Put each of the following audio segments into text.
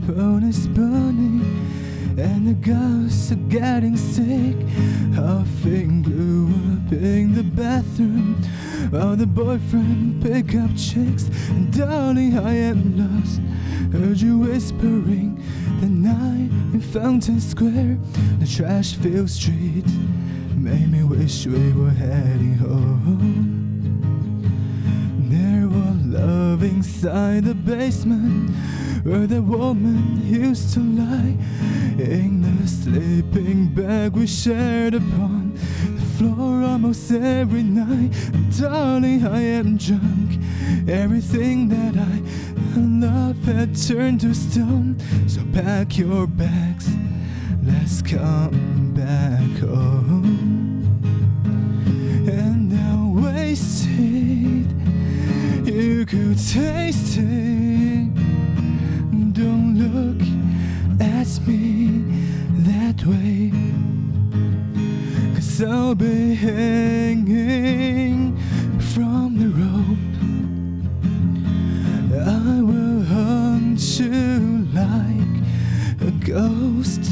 phone is burning and the ghosts are getting sick. Huffing glue up in the bathroom while the boyfriend pick up chicks. And darling, I am lost. Heard you whispering the night in Fountain Square. The trash-filled street made me wish we were heading home. There was love inside the basement where the woman used to lie in the sleeping bag we shared upon the floor almost every night. And darling, I am drunk. Everything that I love had turned to stone. So pack your bags, let's come back home. And I'll waste it, you could taste it. Don't look at me that way, 'cause I'll be hanging from the rope. I will hunt you like a ghost.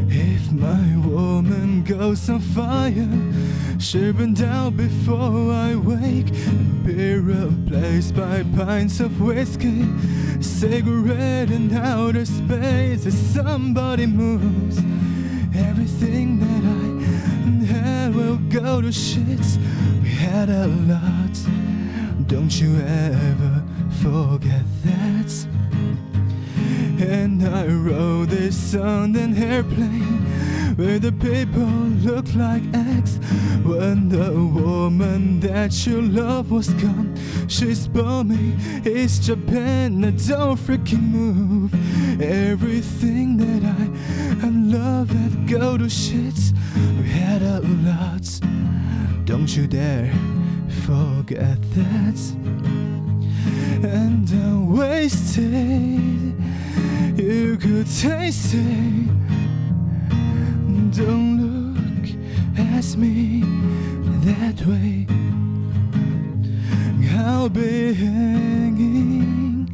If my woman goes on fire, she'll burn down before I wake, and be replaced by pints of whiskey, cigarette in outer space. If somebody moves, everything that I had will go to shit. We had a lot, don't you ever forget that. And I wrote this on an airplane where the people look like X. When the woman that you love was gone, she's bombing East Japan. Now don't freaking move. Everything that I love had go to shit. We had a lot, don't you dare forget that. And I wasted, you could taste it. Don't look at me that way. I'll be hanging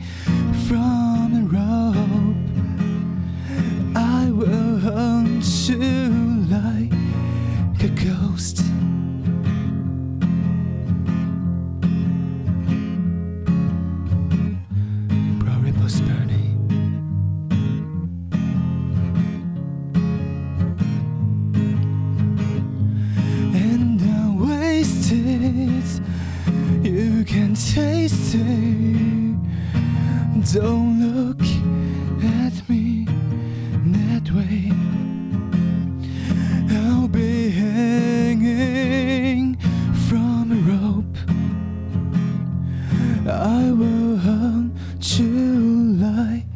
from the rope. I will hunt you like a ghost. Bro Ripple's burning. You can taste it. Don't look at me that way. I'll be hanging from a rope. I will hunt you like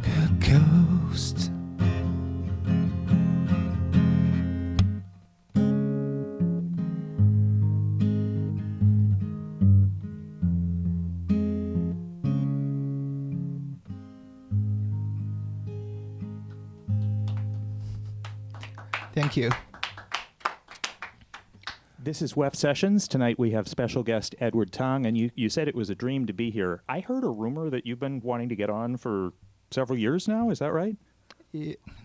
a ghost. Thank you. This is WEFT Sessions. Tonight we have special guest Edward Tang, and you said it was a dream to be here. I heard a rumor that you've been wanting to get on for several years now. Is that right?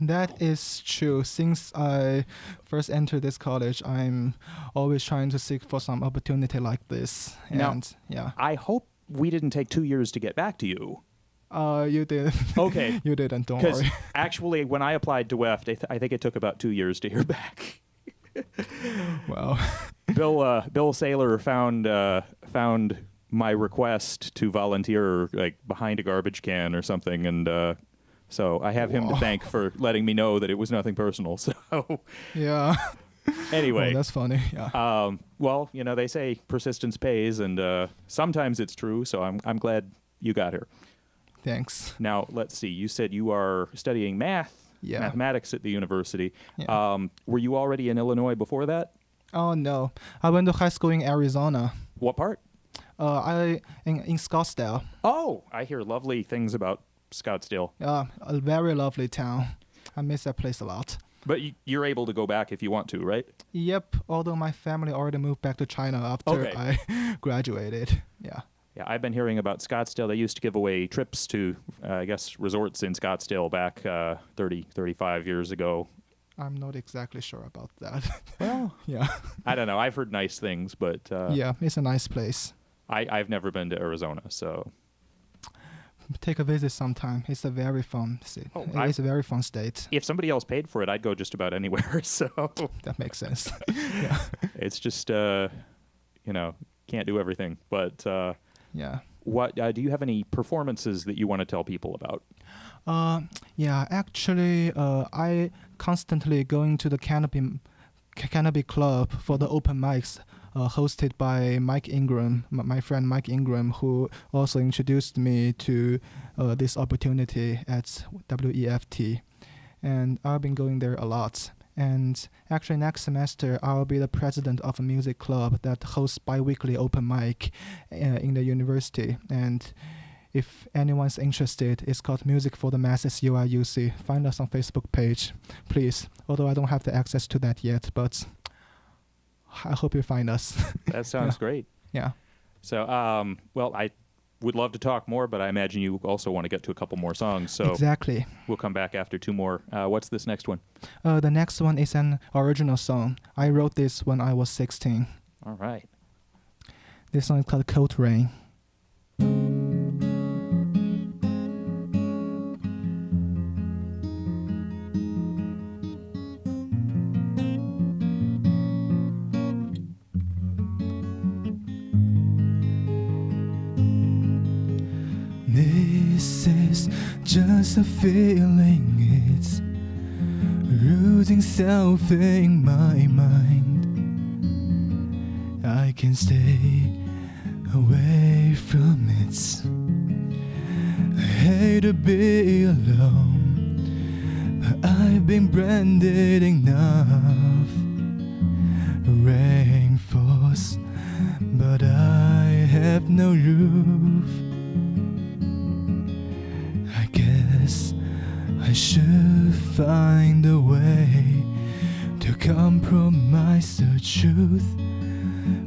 That is true. Since I first entered this college, I'm always trying to seek for some opportunity like this. Now, And yeah. I hope we didn't take 2 years to get back to you. You did. Okay. You didn't, don't Because worry. actually, when I applied to WEFT, I think it took about 2 years to hear back. Well, Bill Saylor found my request to volunteer like behind a garbage can or something, and so I have him to thank for letting me know that it was nothing personal. So yeah. anyway, Oh, that's funny. Yeah. well, you know, they say persistence pays, and sometimes it's true. So I'm glad you got here. Thanks. Now let's see. You said you are studying mathematics at the university. Yeah. Were you already in Illinois before that? Oh no, I went to high school in Arizona. What part? In Scottsdale. Oh, I hear lovely things about Scottsdale. A very lovely town. I miss that place a lot. But you're able to go back if you want to, right? Yep, although my family already moved back to China after I graduated. Yeah. Yeah, I've been hearing about Scottsdale. They used to give away trips to, I guess, resorts in Scottsdale back 30, 35 years ago. I'm not exactly sure about that. Well, yeah. I don't know. I've heard nice things, but... yeah, it's a nice place. I've never been to Arizona, so... Take a visit sometime. It's a very fun city. It's a very fun state. If somebody else paid for it, I'd go just about anywhere, so... That makes sense. Yeah. It's just, can't do everything, but... yeah. What do you have any performances that you want to tell people about? Yeah, actually, I constantly going to the Canopy Club for the open mics hosted by Mike Ingram, my friend Mike Ingram, who also introduced me to this opportunity at WEFT. And I've been going there a lot. And actually next semester, I'll be the president of a music club that hosts bi-weekly open mic in the university. And if anyone's interested, it's called Music for the Masses UIUC. Find us on Facebook page, please. Although I don't have the access to that yet, but I hope you find us. That sounds great. Yeah. So, I would love to talk more, but I imagine you also want to get to a couple more songs. So exactly. We'll come back after two more. What's this next one? The next one is an original song. I wrote this when I was 16. All right. This song is called Cold Rain. This is just a feeling, it's rooting self in my mind. I can stay away from it. I hate to be alone, but I've been branded enough. Rain falls, but I have no roof. I guess I should find a way to compromise the truth.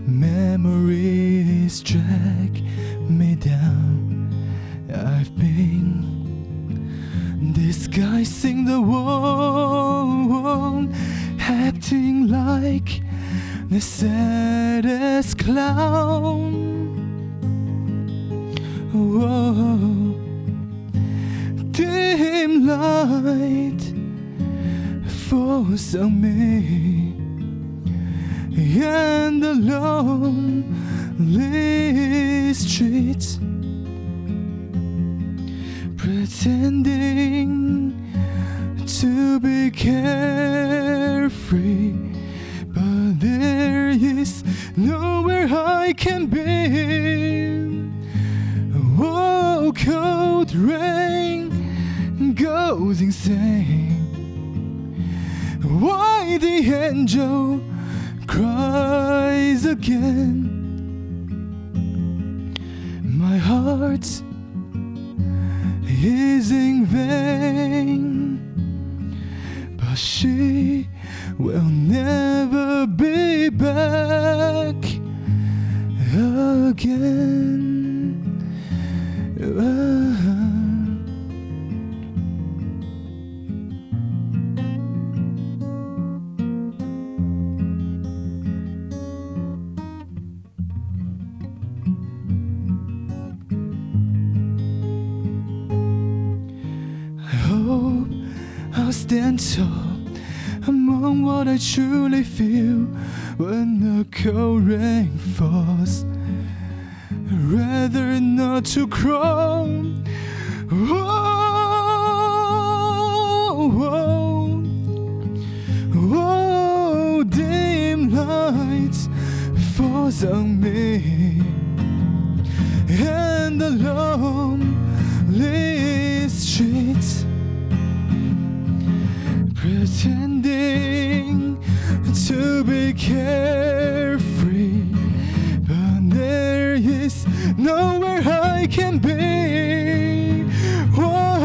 Memories drag me down. I've been disguising the world, acting like the saddest clown. Whoa. Dim light falls on me, and the lonely streets, pretending to be carefree, but there is nowhere I can be. Oh, cold rain goes insane. Why the angel cries again? My heart is in vain, but she will never be back again. I'll stand tall among what I truly feel when the cold rain falls. Rather not to crawl. Oh, dim lights falls on me, and the lonely streets, pretending to be carefree, but there is nowhere I can be. Whoa.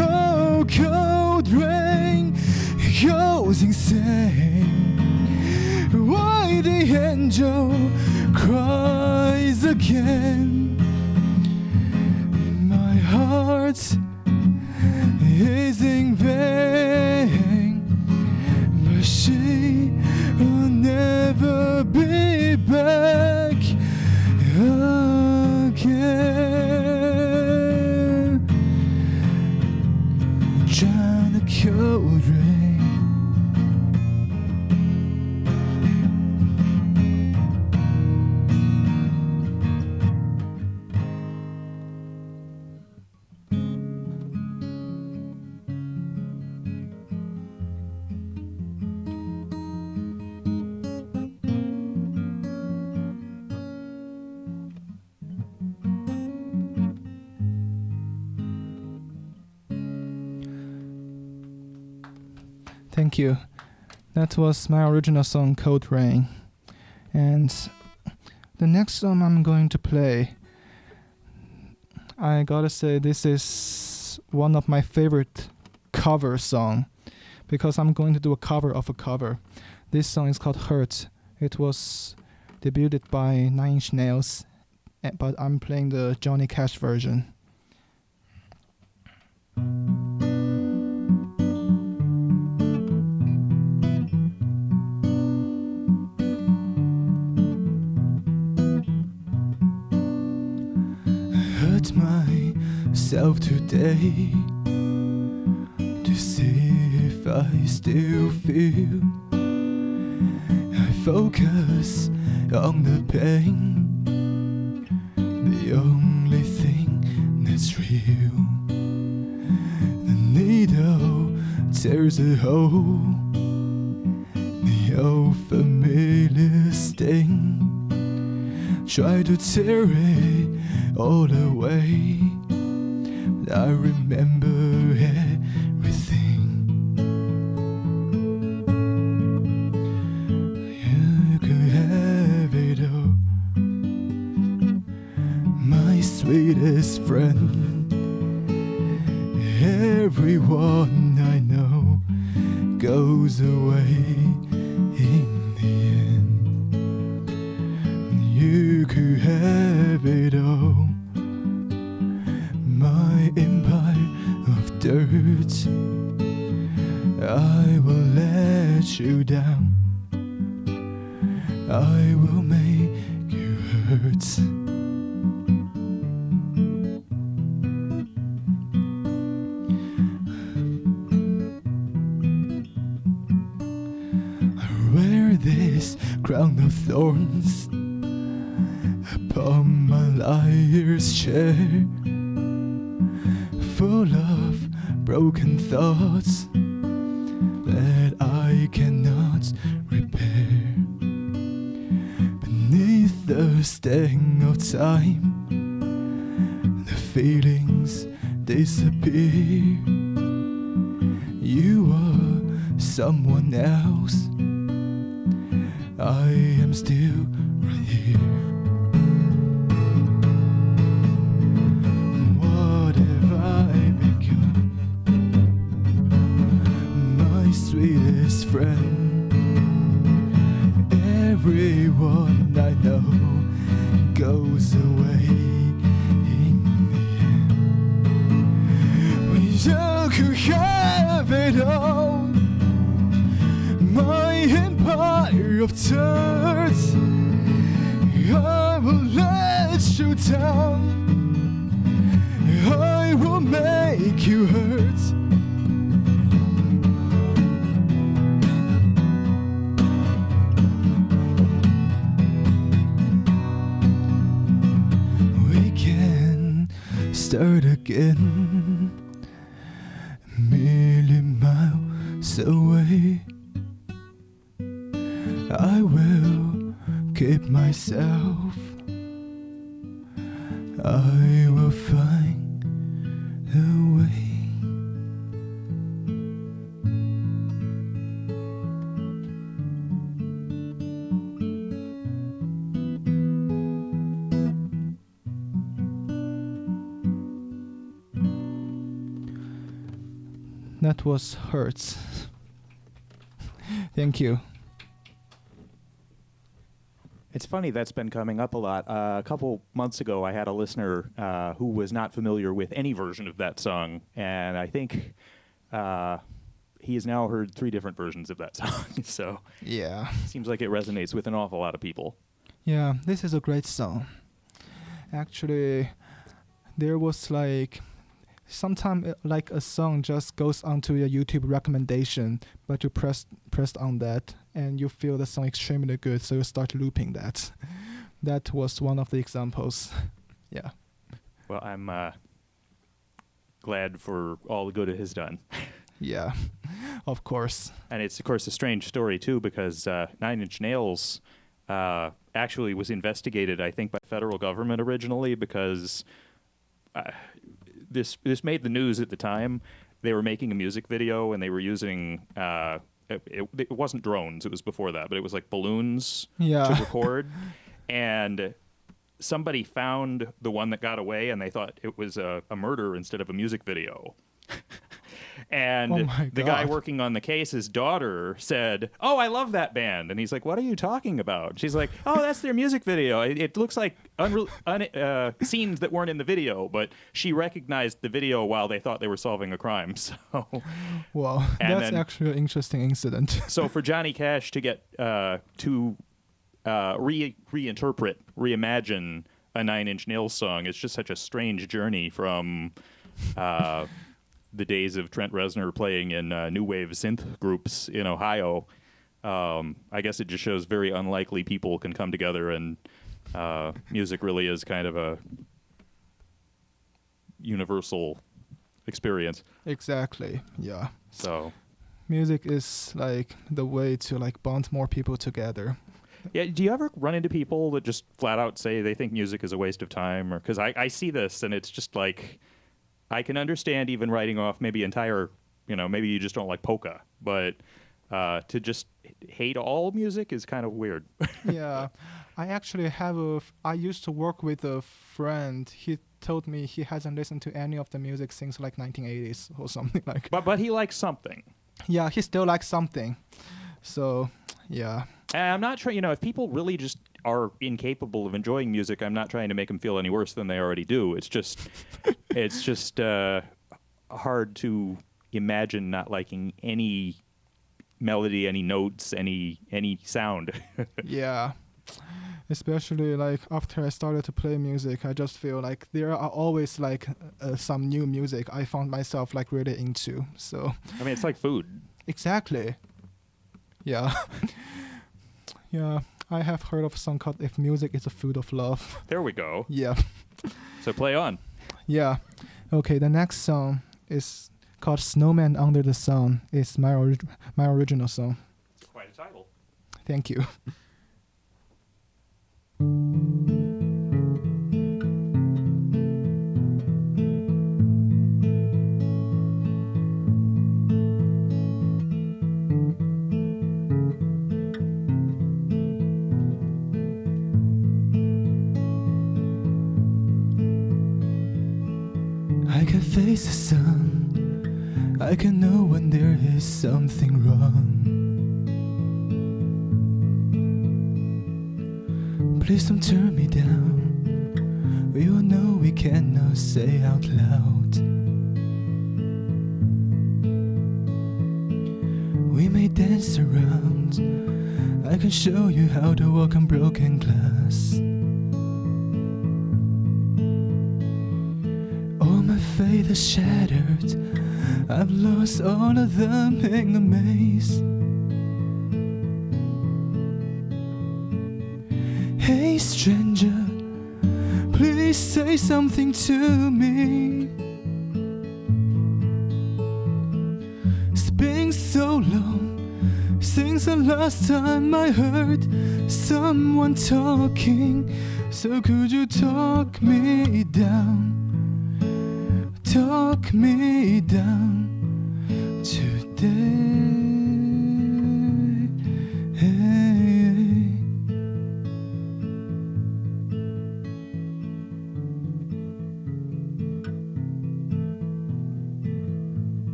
goes insane. Why the angel cries again? My heart is in vain, but she will never be back again. Drown the cold rain. Thank you. That was my original song, Cold Rain. And the next song I'm going to play, I gotta say this is one of my favorite cover song, because I'm going to do a cover of a cover. This song is called Hurt. It was debuted by 9 Inch Nails, but I'm playing the Johnny Cash version. Myself today to see if I still feel. I focus on the pain, the only thing that's real. The needle tears a hole, the old familiar sting. Try to tear it all away, but I remember everything. You could have it all, my sweetest friend. Everyone I know goes away in the end. You could have it all, my empire of dirt. I will let you down, I will make you hurt. I wear this crown of thorns upon my liar's chair, full of broken thoughts that I cannot repair. Beneath the sting of time, the feelings disappear. You are someone else, I am still right here. Sweetest friend, everyone I know goes away in the end. When you could have it all, my empire of dirt, I will let you down, I will make you hurt. Start again, a million miles away. I will keep myself, I will find a way. That was Hurts. Thank you. It's funny, that's been coming up a lot. A couple months ago, I had a listener who was not familiar with any version of that song, and I think he has now heard 3 different versions of that song. So Yeah. seems like it resonates with an awful lot of people. Yeah, this is a great song. Actually, there was like sometimes like a song just goes onto your YouTube recommendation, but you pressed on that and you feel the song extremely good, so you start looping that. That was one of the examples. Yeah. Well, I'm glad for all the good it has done. Yeah, of course. And it's, of course, a strange story, too, because Nine Inch Nails actually was investigated, I think, by the federal government originally because this made the news at the time. They were making a music video, and they were using... it wasn't drones, it was before that, but it was like balloons to record. And somebody found the one that got away, and they thought it was a murder instead of a music video. And the guy working on the case, his daughter, said, "Oh, I love that band." And he's like, "What are you talking about?" She's like, "Oh, that's their music video. It looks like scenes that weren't in the video, but she recognized the video while they thought they were solving a crime." So, wow, that's actually an interesting incident. So for Johnny Cash to get to reinterpret, reimagine a Nine Inch Nails song, it's just such a strange journey from the days of Trent Reznor playing in new wave synth groups in Ohio. I guess it just shows very unlikely people can come together, and music really is kind of a universal experience. Exactly, yeah. So music is like the way to like bond more people together. Yeah, do you ever run into people that just flat out say they think music is a waste of time? Or because I see this, and it's just like, I can understand even writing off maybe entire, maybe you just don't like polka, but to just hate all music is kind of weird. Yeah, I actually I used to work with a friend. He told me he hasn't listened to any of the music since like 1980s or something like. But he likes something. Yeah, he still likes something. So, yeah. And I'm not trying, if people really just are incapable of enjoying music, I'm not trying to make them feel any worse than they already do. It's just hard to imagine not liking any melody, any notes, any sound. Yeah. Especially like after I started to play music, I just feel like there are always like some new music I found myself like really into. So I mean, it's like food. Exactly. Yeah. Yeah, I have heard of a song called "If Music Is a Food of Love." There we go. Yeah. So play on. Yeah. Okay, the next song is called "Snowman Under the Sun." It's my original song. Quite a title. Thank you. I can face the sun. I can know when there is something wrong. Please don't turn me down. We all know we cannot say out loud. We may dance around. I can show you how to walk on broken glass. All my faith is shattered. I've lost all of them in the maze. Hey stranger, please say something to me. It's been so long since the last time I heard someone talking. So could you talk me down? Talk me down today.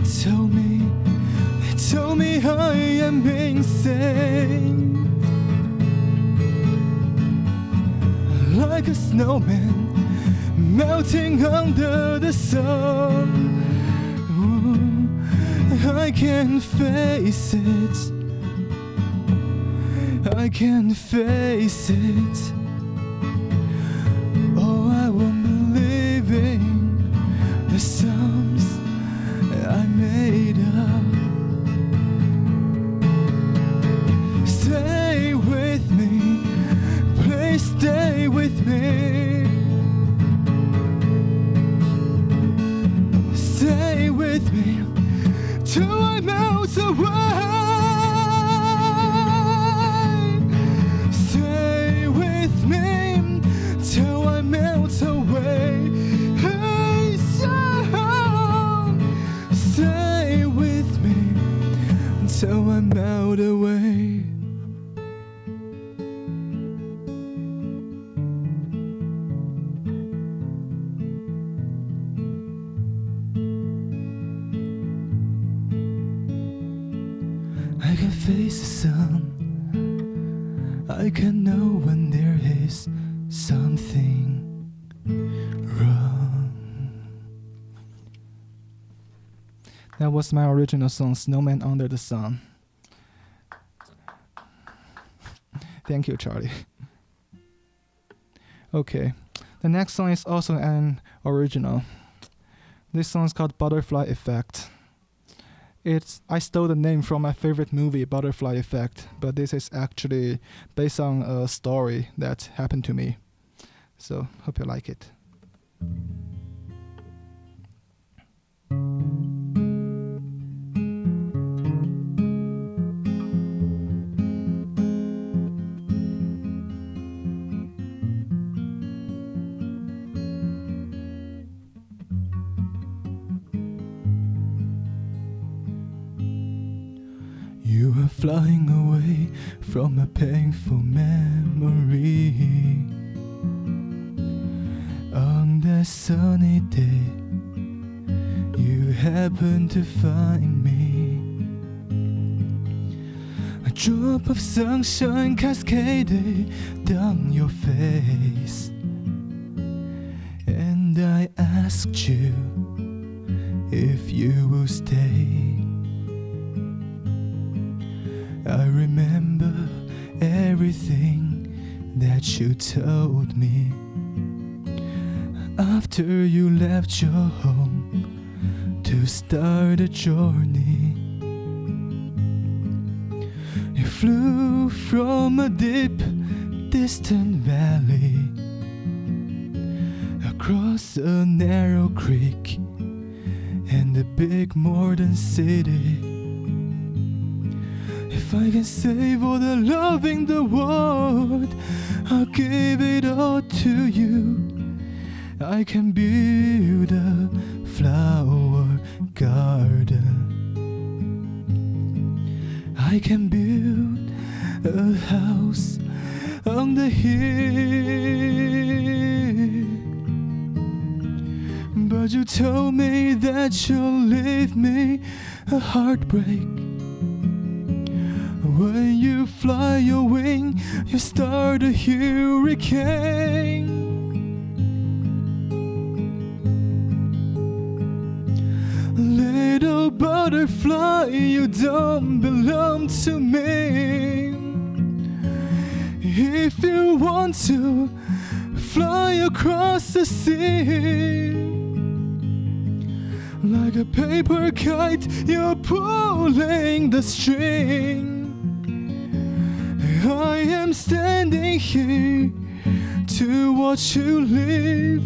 told me I am insane. Like a snowman melting under the sun. Ooh, I can't face it. I can't face it. Oh, I won't believe in the songs I made up. Stay with me, please stay with me. Stay with me till I melt away. Stay with me till I melt away. Hey, stay with me till I melt away. I can face the sun. I can know when there is something wrong. That was my original song, Snowman Under the Sun. Thank you, Charlie. Okay, the next song is also an original. This song is called Butterfly Effect. I stole the name from my favorite movie, Butterfly Effect, but this is actually based on a story that happened to me. So, hope you like it. You are flying away from a painful memory. On that sunny day, you happen to find me. A drop of sunshine cascaded down your face, and I asked you if you will stay. I remember everything that you told me after you left your home to start a journey. You flew from a deep, distant valley across a narrow creek and a big modern city. If I can save all the love in the world, I'll give it all to you. I can build a flower garden. I can build a house on the hill. But you told me that you'll leave me a heartbreak. When you fly your wing, you start a hurricane. Little butterfly, you don't belong to me. If you want to fly across the sea, like a paper kite, you're pulling the string. I am standing here to watch you leave.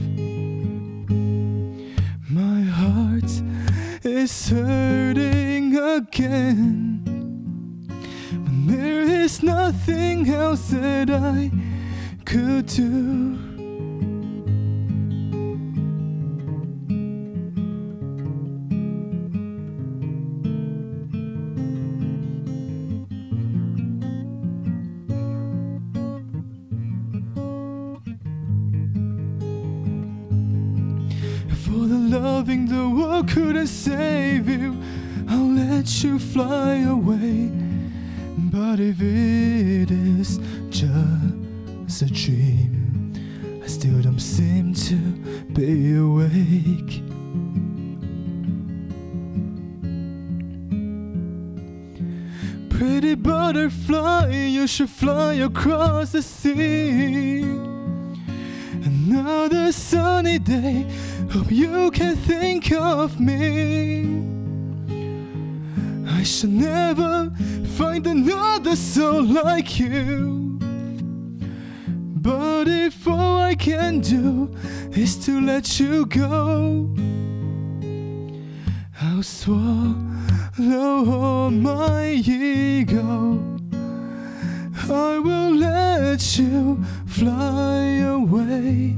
My heart is hurting again, but there is nothing else that I could do. For the loving the world couldn't save you, let you fly away. But if it is just a dream, I still don't seem to be awake. Pretty butterfly, you should fly across the sea. Another sunny day, hope you can think of me. I shall never find another soul like you. But if all I can do is to let you go, I'll swallow all my ego. I will let you fly away,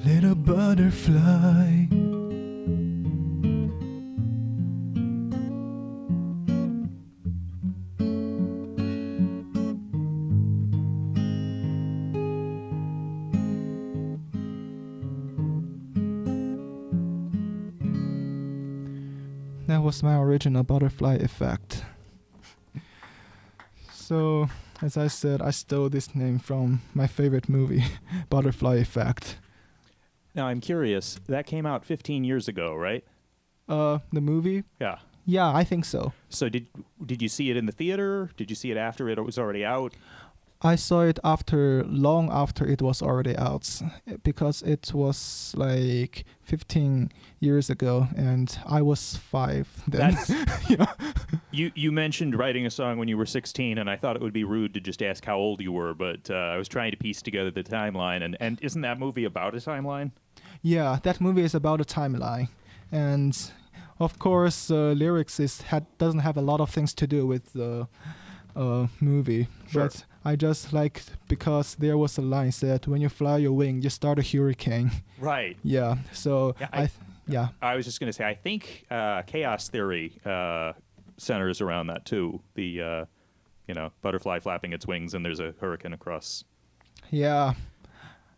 little butterfly. That was my original butterfly effect. So, as I said, I stole this name from my favorite movie, Butterfly Effect. Now, I'm curious. That came out 15 years ago, right? The movie? Yeah. Yeah, I think so. So did you see it in the theater? Did you see it after it was already out? I saw it long after it was already out, because it was like 15 years ago, and I was 5 then. Yeah. You mentioned writing a song when you were 16, and I thought it would be rude to just ask how old you were, but I was trying to piece together the timeline, and isn't that movie about a timeline? Yeah, that movie is about a timeline, and of course, lyrics doesn't have a lot of things to do with the movie, Sure. But I just liked because there was a line said, "When you fly your wing, you start a hurricane." Right. Yeah. So yeah, I was just going to say, I think chaos theory centers around that too. The butterfly flapping its wings and there's a hurricane across. Yeah.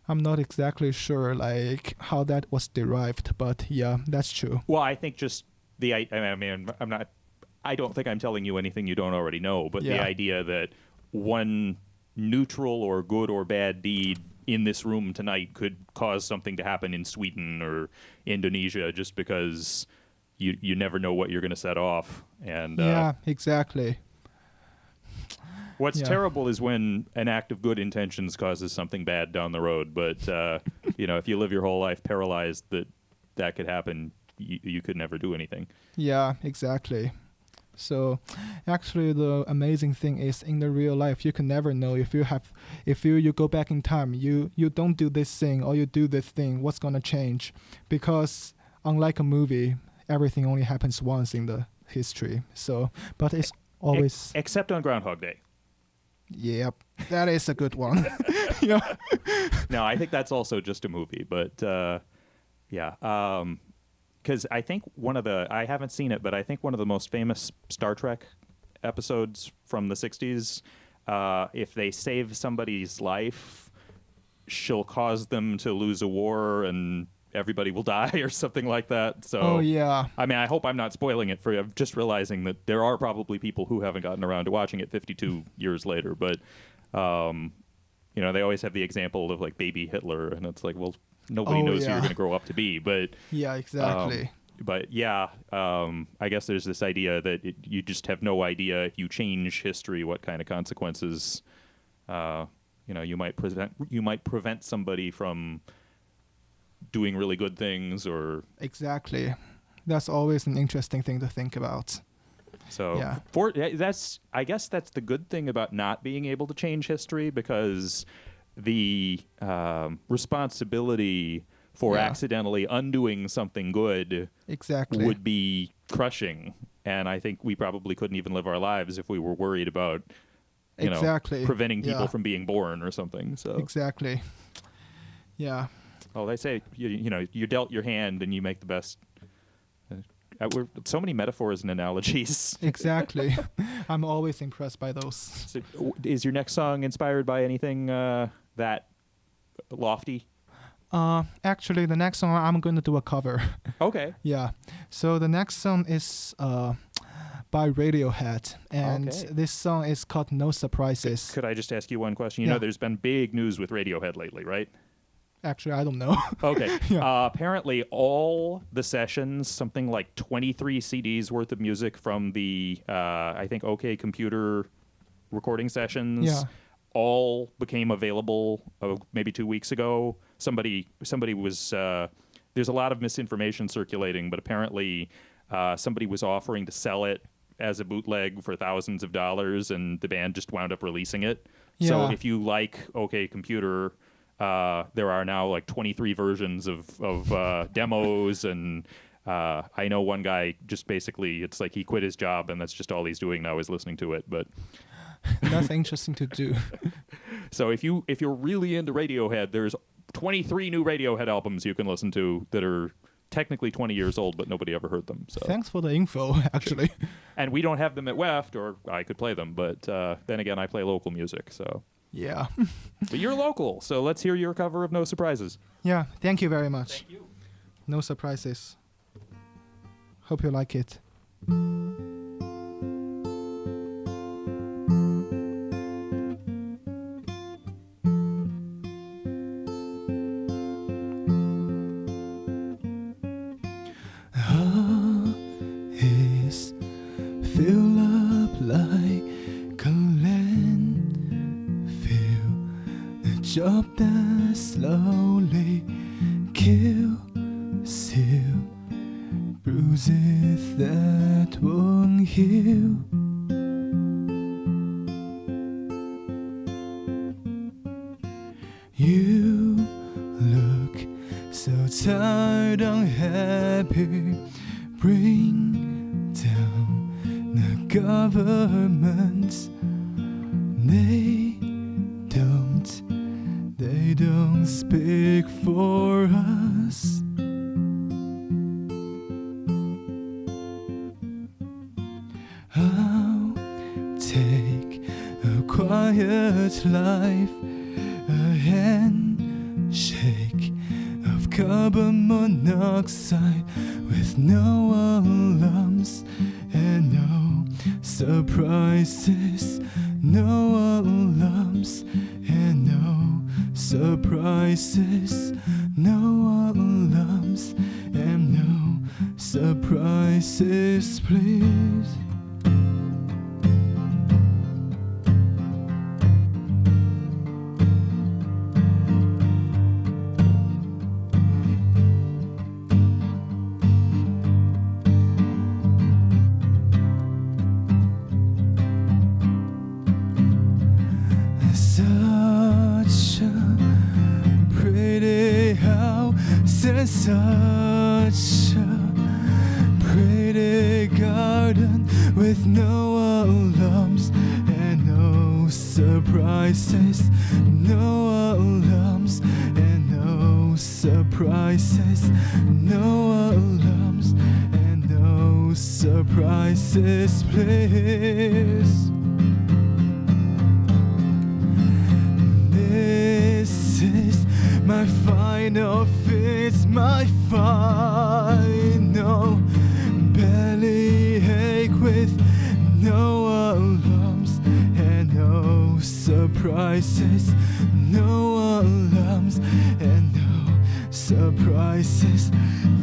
I'm not exactly sure like how that was derived, but yeah, that's true. Well, I think just I don't think I'm telling you anything you don't already know, but the idea that one neutral or good or bad deed in this room tonight could cause something to happen in Sweden or Indonesia just because you never know what you're going to set off. And yeah, exactly. What's terrible is when an act of good intentions causes something bad down the road. But if you live your whole life paralyzed that could happen, you could never do anything. Yeah, exactly. So actually the amazing thing is in the real life you can never know if you go back in time, you don't do this thing or you do this thing, what's gonna change? Because unlike a movie, everything only happens once in the history. So but it's always except on Groundhog Day. Yep. That is a good one. Yeah. No, I think that's also just a movie, but because I think I haven't seen it, but I think one of the most famous Star Trek episodes from the 60s, if they save somebody's life, she'll cause them to lose a war and everybody will die or something like that. So, oh, yeah. I mean, I hope I'm not spoiling it for you. I'm just realizing that there are probably people who haven't gotten around to watching it 52 years later, but, they always have the example of like baby Hitler, and it's like, well, nobody knows who you're going to grow up to be, but yeah, exactly. I guess there's this idea that you just have no idea if you change history what kind of consequences you might prevent somebody from doing really good things or exactly. That's always an interesting thing to think about. So I guess that's the good thing about not being able to change history, because the responsibility for accidentally undoing something good would be crushing. And I think we probably couldn't even live our lives if we were worried about preventing people from being born or something. So exactly. Yeah. Well, they say you dealt your hand and you make the best. We're so many metaphors and analogies. Exactly. I'm always impressed by those. So, is your next song inspired by anything that lofty? Actually, the next song I'm going to do a cover. Okay. Yeah. So the next song is by Radiohead, and Okay. this song is called No Surprises. Could I just ask you one question? You Yeah. know, there's been big news with Radiohead lately, right? Actually, I don't know. Okay. Yeah. Apparently, all the sessions, something like 23 CDs worth of music from the, I think, OK Computer recording sessions, Yeah. all became available maybe 2 weeks ago. Somebody was. There's a lot of misinformation circulating, but apparently, somebody was offering to sell it as a bootleg for thousands of dollars, and the band just wound up releasing it. So Yeah. if you like OK Computer. There are now like 23 versions of demos, and I know one guy just basically, it's like he quit his job and that's just all he's doing now is listening to it. But That's interesting to do. so if you're really into Radiohead, there's 23 new Radiohead albums you can listen to that are technically 20 years old, but nobody ever heard them. So Thanks for the info, actually. and we don't have them at WEFT, or I could play them, but then again, I play local music, so. Yeah. But you're local, so let's hear your cover of No Surprises. Yeah. Thank you very much. Thank you. No Surprises. Hope you like it. Is fill up like a landfill, a job that slowly kills you, bruises that won't heal. You look so tired, unhappy. Bring down the government. They don't speak for us. I'll take a quiet life, a handshake of carbon monoxide with no alarms and no surprises, no alarms and no surprises, no alarms and no surprises, please. Such a pretty house and such a pretty garden with no alarms and no surprises, no alarms and no surprises, no alarms and no surprises, please. This is my final fist, my final bellyache with no alarms and no surprises, no alarms and no surprises,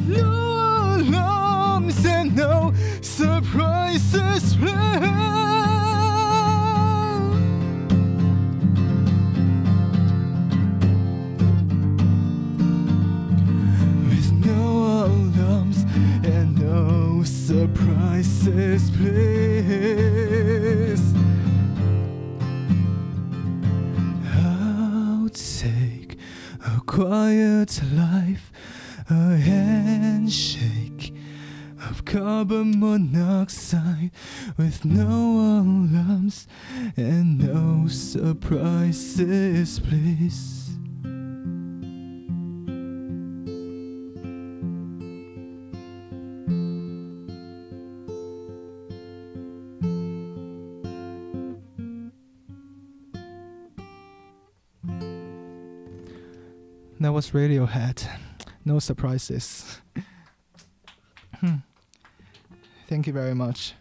no alarms and no surprises, please. Surprises, please. I'll take a quiet life, a handshake of carbon monoxide with no alarms and no surprises, please. That was Radiohead. No surprises. Thank you very much.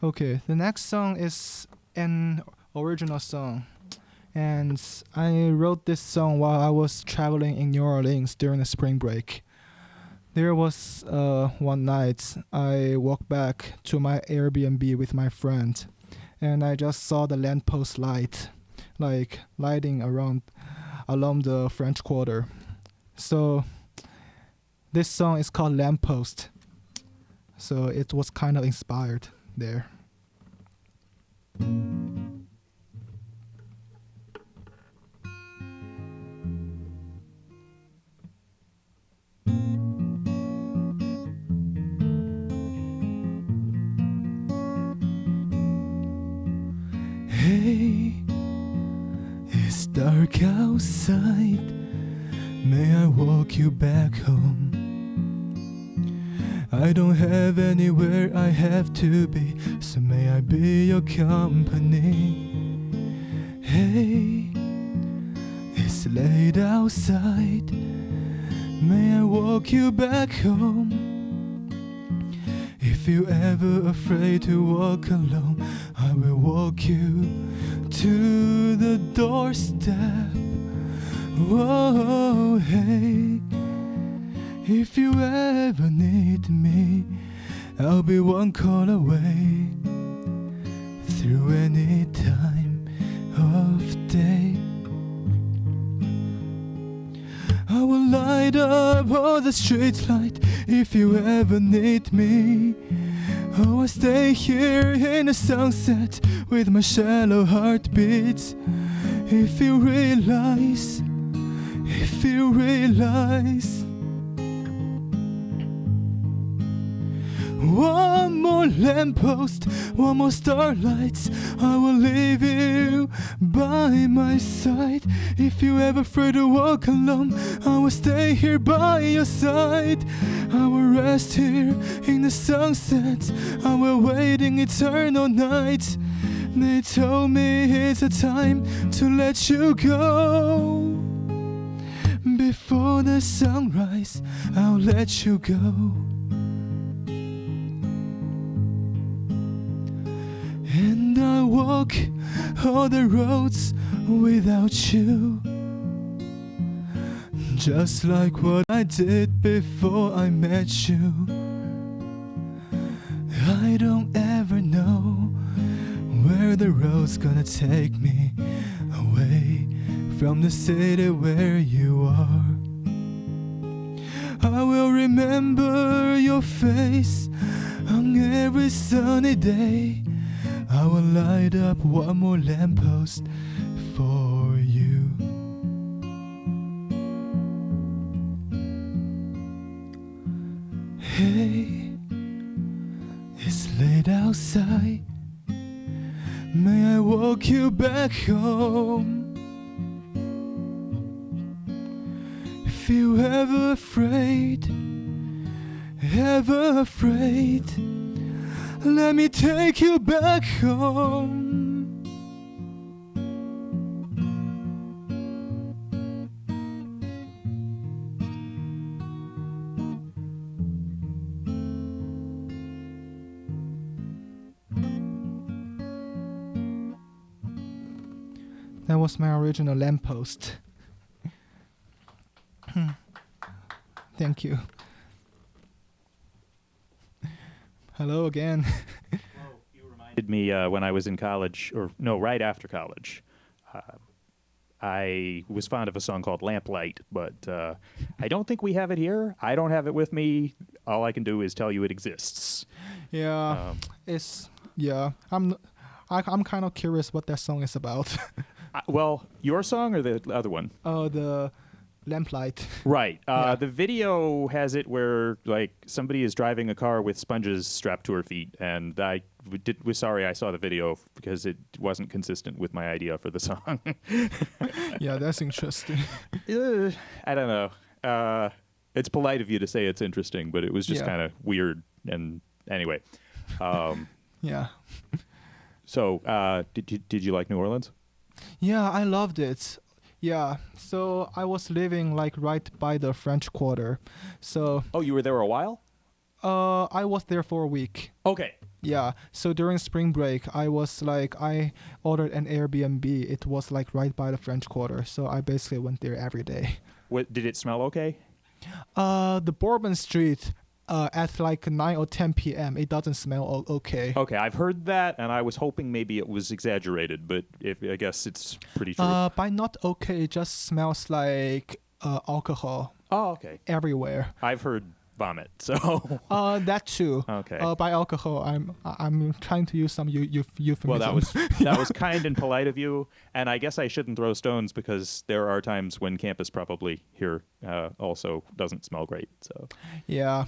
Okay, the next song is an original song. And I wrote this song while I was traveling in New Orleans during the spring break. There was one night I walked back to my Airbnb with my friend, and I just saw the lamppost light, like lighting around along the French Quarter. So this song is called Lamppost. So it was kind of inspired there. Hey, it's dark outside. May I walk you back home? I don't have anywhere I have to be, so may I be your company? Hey, it's late outside. May I walk you back home? If you're ever afraid to walk alone, I will walk you to the doorstep. Whoa, hey. If you ever need me, I'll be one call away. Through any time of day, I will light up all the street light. If you ever need me, oh, I stay here in the sunset with my shallow heartbeats. If you realize one more lamppost, one more starlights, I will leave you by my side. If you ever afraid to walk alone, I will stay here by your side. I will rest here in the sunset, I will wait in eternal night. They told me it's a time to let you go. Before the sunrise, I'll let you go. And I walk all the roads without you, just like what I did before I met you. I don't ever know where the road's gonna take me, away from the city where you are. I will remember your face on every sunny day. I will light up one more lamppost for you. Hey, it's late outside. May I walk you back home? If you're ever afraid, let me take you back home. That was my original lamppost. Thank you. Hello again. Well, you reminded me when I was in college, or no, right after college. I was fond of a song called Lamplight, but I don't think we have it here. I don't have it with me. All I can do is tell you it exists. Yeah, I'm kind of curious what that song is about. Well, your song or the other one? Oh, the Lamplight. Right. Yeah. The video has it where like somebody is driving a car with sponges strapped to her feet, and I was sorry I saw the video because it wasn't consistent with my idea for the song. Yeah, that's interesting. I don't know. It's polite of you to say it's interesting, but it was just kind of weird. And anyway, yeah. So did you like New Orleans? Yeah, I loved it. Yeah, so I was living like right by the French Quarter. So Oh, you were there a while? I was there for a week. Okay. Yeah, so during spring break, I ordered an Airbnb. It was like right by the French Quarter, so I basically went there every day. What did it smell okay? The Bourbon Street, at like 9 or 10 p.m., it doesn't smell okay. Okay, I've heard that, and I was hoping maybe it was exaggerated, but I guess it's pretty true. By not okay, it just smells like alcohol. Oh, okay. Everywhere. I've heard vomit, so. That too. Okay. By alcohol, I'm trying to use some euphemism. Well, that was kind and polite of you, and I guess I shouldn't throw stones because there are times when campus probably here also doesn't smell great. So. Yeah,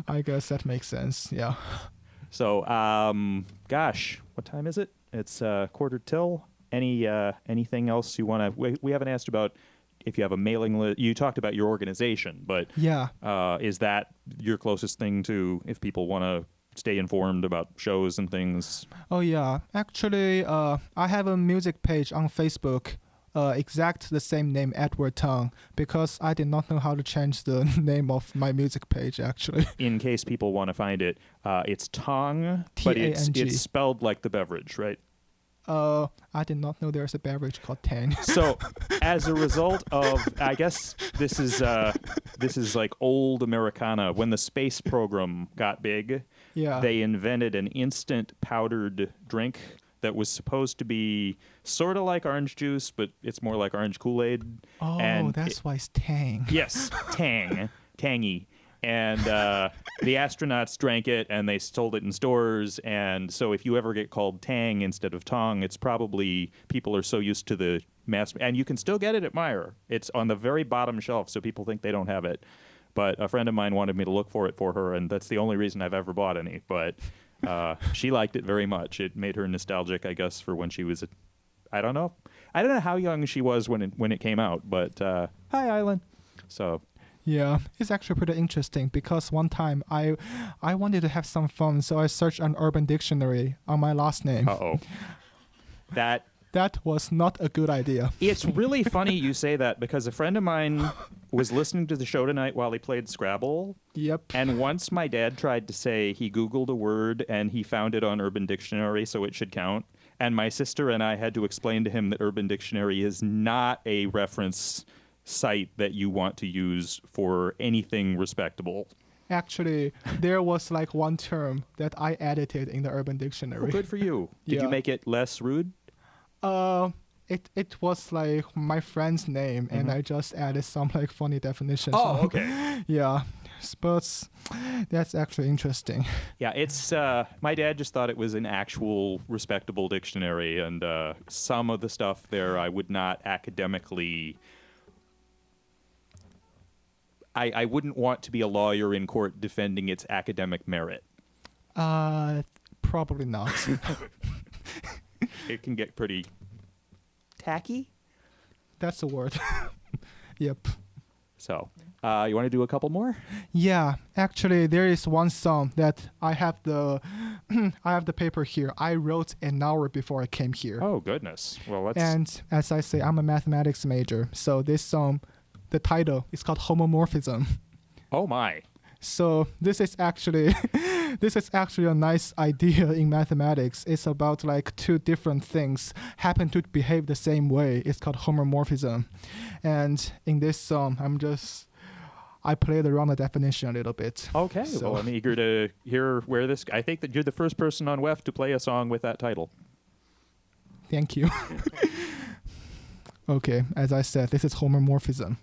I guess that makes sense. Yeah. So, gosh, what time is it? It's quarter till. Anything else you want to? We haven't asked about. If you have a mailing list, you talked about your organization, but yeah, is that your closest thing to if people want to stay informed about shows and things? Oh yeah, actually, I have a music page on Facebook, exact the same name, Edward Tang, because I did not know how to change the name of my music page. Actually, in case people want to find it, it's Tang, but it's spelled like the beverage, right? I did not know there's a beverage called Tang. So, as a result of, I guess this is like old Americana. When the space program got big, they invented an instant powdered drink that was supposed to be sort of like orange juice, but it's more like orange Kool-Aid. Oh, and that's why it's Tang. Yes, Tang, tangy. And the astronauts drank it, and they sold it in stores. And so if you ever get called Tang instead of Tong, it's probably people are so used to the mass. And you can still get it at Meijer. It's on the very bottom shelf, so people think they don't have it. But a friend of mine wanted me to look for it for her, and that's the only reason I've ever bought any. But she liked it very much. It made her nostalgic, I guess, for when she was, I don't know how young she was when it came out. But hi, Island. So. Yeah, it's actually pretty interesting because one time I wanted to have some fun, so I searched an Urban Dictionary on my last name. Uh-oh. That was not a good idea. It's really funny you say that because a friend of mine was listening to the show tonight while he played Scrabble. Yep. And once my dad tried to say he Googled a word and he found it on Urban Dictionary, so it should count. And my sister and I had to explain to him that Urban Dictionary is not a reference site that you want to use for anything respectable. Actually, there was like one term that I edited in the Urban Dictionary. Well, good for you. Did you make it less rude? It was like my friend's name, and I just added some like funny definitions. Oh, okay. Yeah, but that's actually interesting. Yeah, it's my dad just thought it was an actual respectable dictionary, and some of the stuff there I would not academically. I wouldn't want to be a lawyer in court defending its academic merit. Probably not. It can get pretty tacky. That's the word. Yep. So, you want to do a couple more? Yeah, actually, there is one song that I have the paper here. I wrote an hour before I came here. Oh goodness. Well, let's. And as I say, I'm a mathematics major, so this song. The title is called Homomorphism. Oh my. So this is actually a nice idea in mathematics. It's about like two different things happen to behave the same way. It's called homomorphism. And in this song, I played around the definition a little bit. Okay. So. Well, I'm eager to hear where this. I think that you're the first person on WEFT to play a song with that title. Thank you. Okay, as I said, this is homomorphism.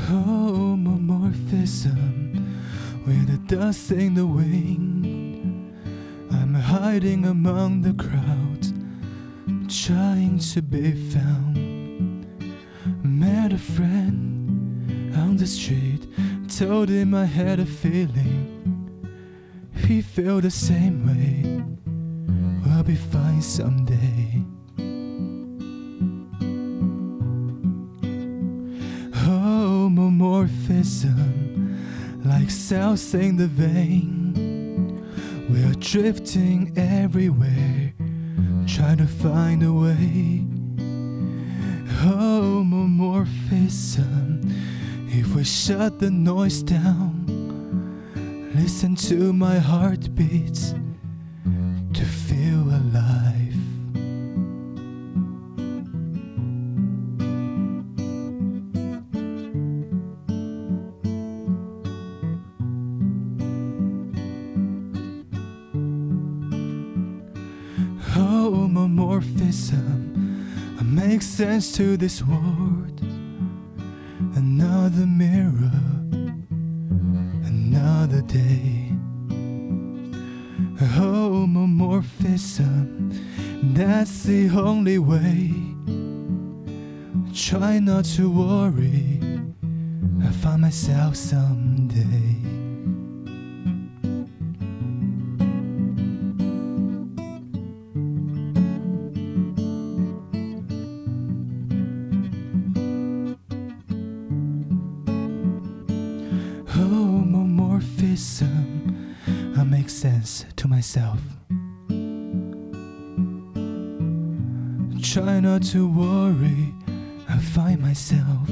Homomorphism, with the dust in the wind, I'm hiding among the crowd, trying to be found. Met a friend on the street, told him I had a feeling. He felt the same way. We'll be fine someday. Homomorphism, like cells in the vein. We are drifting everywhere, trying to find a way. Homomorphism. If we shut the noise down, listen to my heartbeats to feel alive. Homomorphism makes sense to this world. Another mirror, another day. Homomorphism, that's the only way. Try not to worry, I'll find myself someday. Homomorphism, I make sense to myself. Try not to worry, I find myself.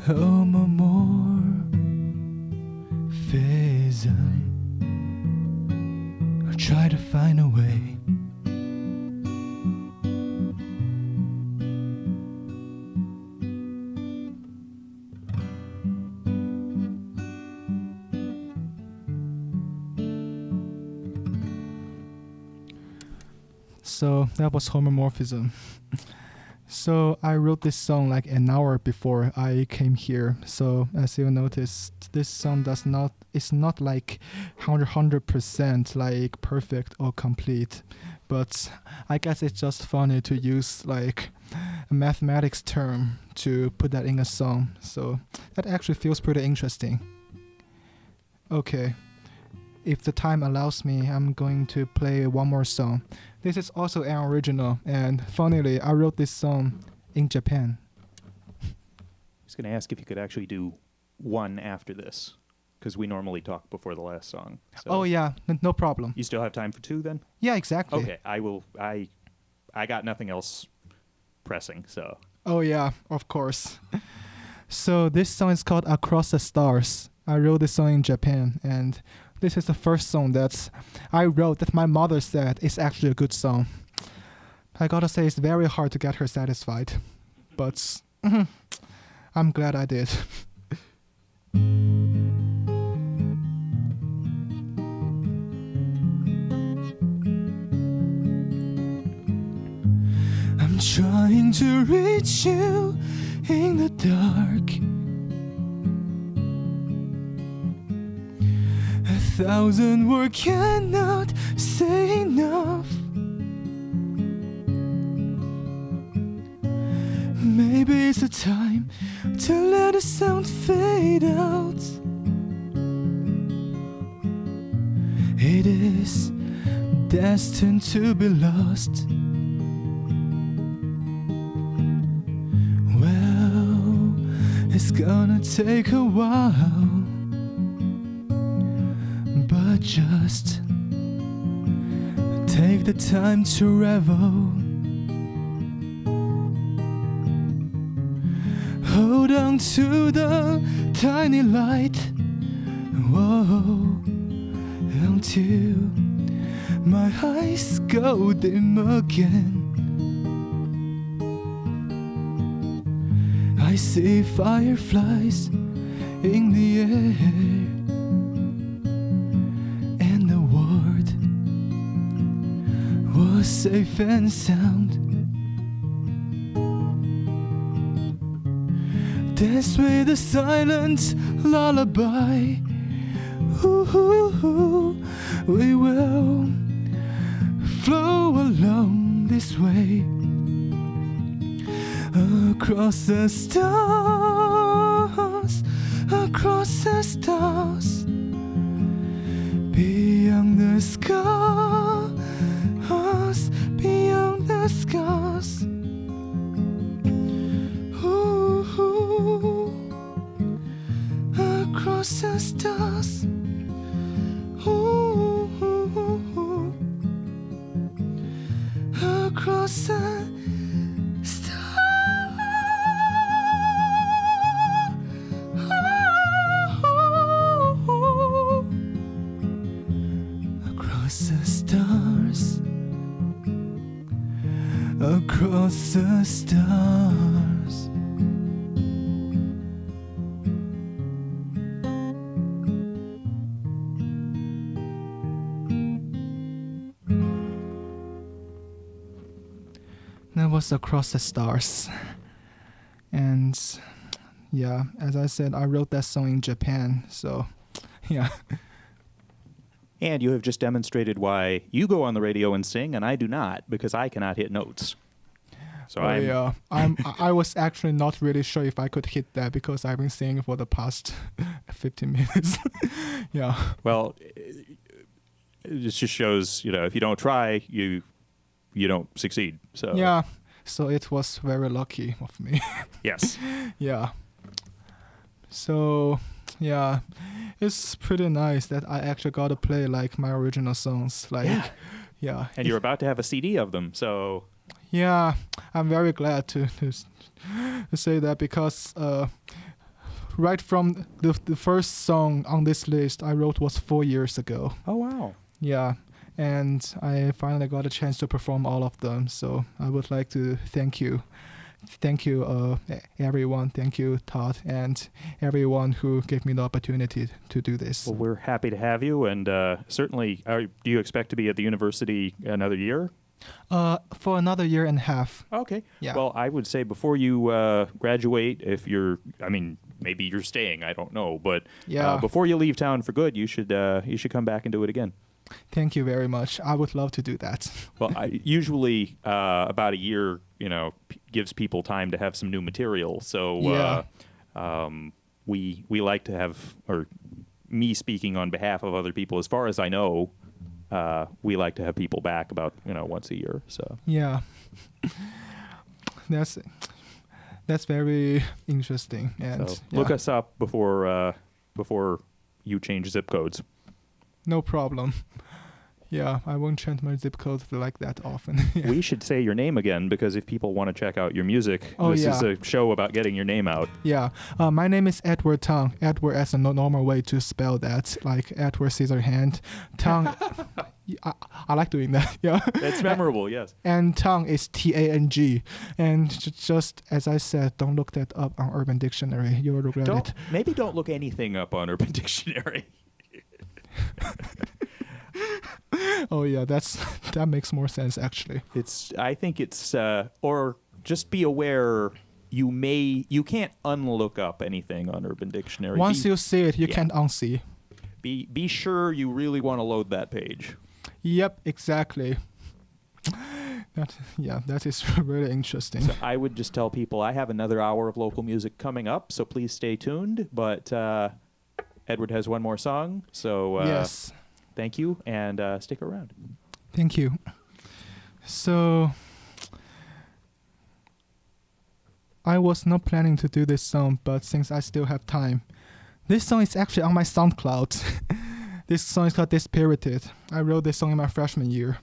Homomorphism, I try to find a way. So that was homomorphism. So I wrote this song like an hour before I came here. So as you noticed, this song it's not like 100% like perfect or complete. But I guess it's just funny to use like a mathematics term to put that in a song. So that actually feels pretty interesting. Okay. If the time allows me, I'm going to play one more song. This is also an original, and funnily, I wrote this song in Japan. I was going to ask if you could actually do one after this, because we normally talk before the last song. So Oh yeah, no problem. you still have time for two then? Yeah, exactly. Okay, I will. I got nothing else pressing, so. Oh yeah, of course. So this song is called Across the Stars. I wrote this song in Japan, and this is the first song that I wrote that my mother said is actually a good song. I gotta say it's very hard to get her satisfied, but I'm glad I did. I'm trying to reach you in the dark. 1,000 words cannot say enough. Maybe it's the time to let the sound fade out. It is destined to be lost. Well, it's gonna take a while, but just take the time to revel. Hold on to the tiny light, whoa, until my eyes go dim again. I see fireflies in the air, and the world was safe and sound. Dance with the silent lullaby. Ooh, we will flow along this way, across the stars, across the stars, beyond the scars, beyond the scars. Across the stars. Ooh. across the stars. That was Across the Stars. And yeah, as I said, I wrote that song in Japan, so yeah. And you have just demonstrated why you go on the radio and sing, and I do not, because I cannot hit notes. So I was actually not really sure if I could hit that because I've been singing for the past 15 minutes. Yeah. Well, it just shows, if you don't try, you don't succeed. So yeah. So it was very lucky of me. Yes. Yeah. So yeah, it's pretty nice that I actually got to play like my original songs. Like, yeah. And you're about to have a CD of them, so. Yeah, I'm very glad to say that because right from the first song on this list I wrote was 4 years ago. Oh wow. Yeah, and I finally got a chance to perform all of them. So I would like to thank you, everyone. Thank you, Todd, and everyone who gave me the opportunity to do this. Well, we're happy to have you, and certainly, do you expect to be at the university another year? For another year and a half. Okay. Yeah. Well, I would say before you graduate, maybe you're staying, I don't know, but before you leave town for good, you should come back and do it again. Thank you very much. I would love to do that. Well, usually about a year, gives people time to have some new material. So we like to have, or me speaking on behalf of other people, as far as I know, we like to have people back about once a year. So yeah, that's very interesting. And so look us up before you change zip codes. No problem. Yeah, I won't change my zip code like that often. Yeah. We should say your name again, because if people want to check out your music, this is a show about getting your name out. Yeah, my name is Edward Tang. Edward as a normal way to spell that, like Edward Scissorhand. Tang, I like doing that. Yeah, it's memorable. Yes. And Tang is T-A-N-G. And just as I said, don't look that up on Urban Dictionary. You'll regret it. Maybe don't look anything up on Urban Dictionary. Oh yeah, that makes more sense actually. I think it's or just be aware you can't unlook up anything on Urban Dictionary. Once you see it, you can't unsee. Be sure you really want to load that page. Yep, exactly. That is really interesting. So I would just tell people I have another hour of local music coming up, so please stay tuned. But Edward has one more song, so yes. Thank you, and stick around. Thank you. So, I was not planning to do this song, but since I still have time, this song is actually on my SoundCloud. This song is called Dispirited. I wrote this song in my freshman year.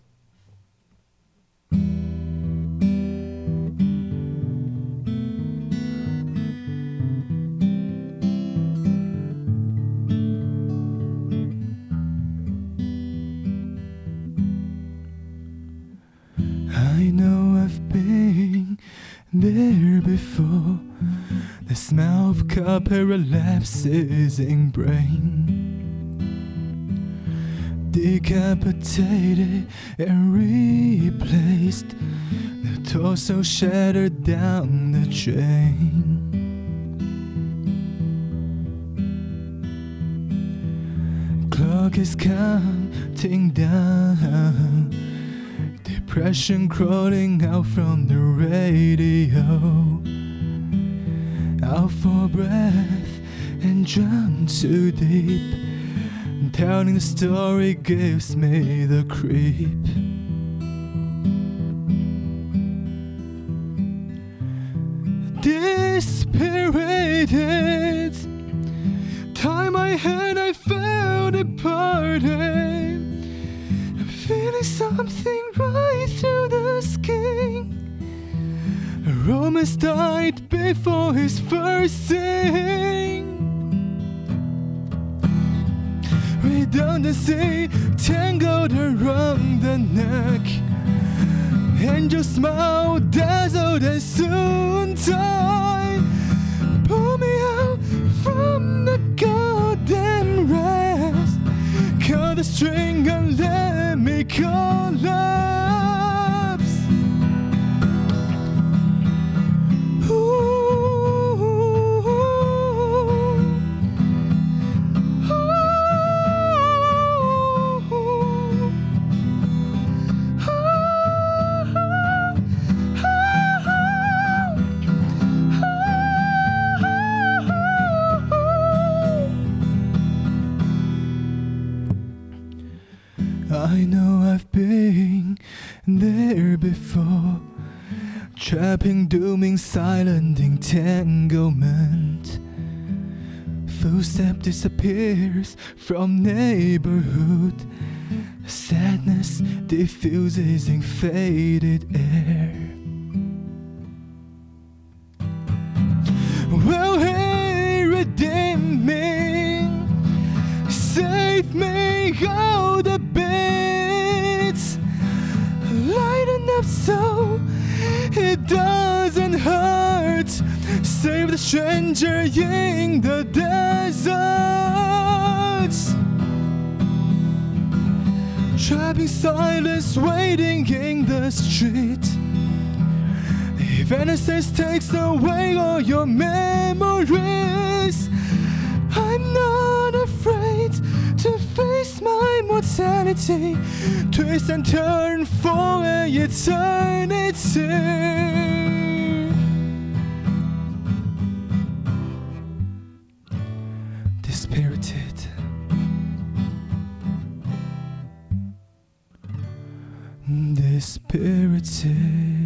I know I've been there before. The smell of copper relapsing brain, decapitated and replaced, the torso shattered down the drain. Clock is counting down, depression crawling out from the radio. Out for breath and drown too deep. Telling the story gives me the creep. Dispirited, time I had I felt departed. I'm feeling something right through the skin. Romance died before his first sing. Redundancy tangled around the neck. and your smile dazzled and soon die. Pull me out from the goddamn rest, cut the string and let me collapse. Ooh. I know I've been there before, trapping, dooming, silent entanglement. Footstep disappears from neighborhood, sadness diffuses in faded air. Well, hey, redeem me, save me out the bits, lighten up so it doesn't hurt. Save the stranger in the deserts, trapping silence, waiting in the street. If innocence takes away all your memories, I'm not afraid to face my mortality, twist and turn for eternity. Dispirited, dispirited.